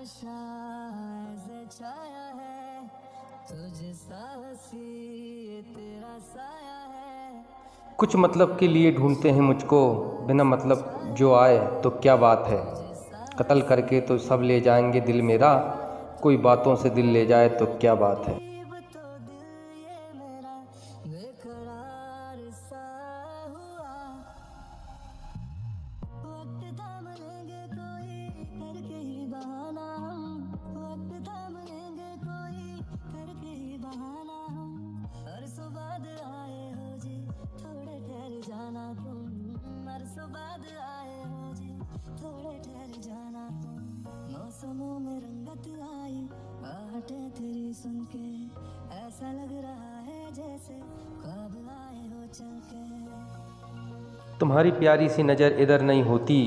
नशा ऐसे छाया है, तुझ सा हंसी तेरा साया है। कुछ मतलब के लिए ढूंढते हैं मुझको, बिना मतलब जो आए तो क्या बात है। कत्ल करके तो सब ले जाएंगे दिल मेरा, कोई बातों से दिल ले जाए तो क्या बात है। तो दिल ये मेरा बेकरार सा हुआ। वक्त थाम लेंगे कोई करके ही बहाना हम, वक्त थाम लेंगे कोई करके ही बहाना हम। हर सुबह आए हो जी थोड़े ठहर जाना तुम, हर सुबह आए हो जी थोड़े ठहर जाना तुम। मौसमों में रंगत आई आहटें तेरी सुन के, ऐसा लग रहा है जैसे ख्वाब आए हो चल के। तुम्हारी प्यारी सी नज़र इधर नहीं होती,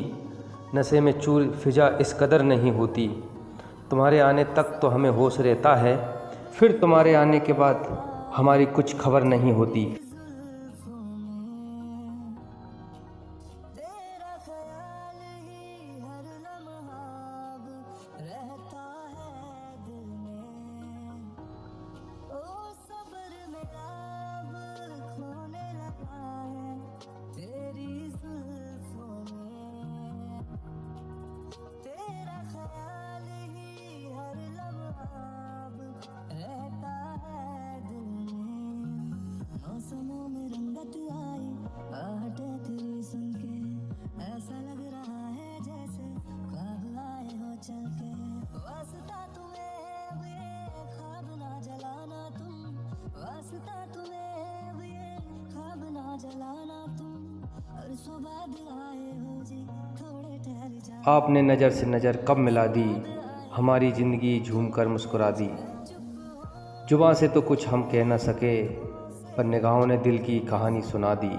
नशे में चूर फिजा इस कदर नहीं होती। तुम्हारे आने तक तो हमें होश रहता है, फिर तुम्हारे आने के बाद हमारी कुछ खबर नहीं होती। जुल्फों में तेरा ख्याल ही हर लम्हा अब रहता है दिल में। ओ सब्र मेरा अब खोने लगा है तेरी जुल्फों में। तेरा ख्याल ही हर लम्हा अब रहता है दिल में। मौसमों में रंगत आई आहटें तेरी सुन के, ऐसा लग रहा है जैसे ख्वाब आए हो चल के। वास्ता तुम्हें अब ये ख्वाब ना जलाना तुम, वास्ता तुम्हें अब ये ख्वाब ना जलाना तुम। हर सुबह आए हो जी थोड़े ठहर जा। आपने नज़र से नज़र कब मिला दी, हमारी ज़िंदगी झूम कर मुस्कुरा दी। जुबां से तो कुछ हम कह न सके, पर निगाहों ने दिल की कहानी सुना दी।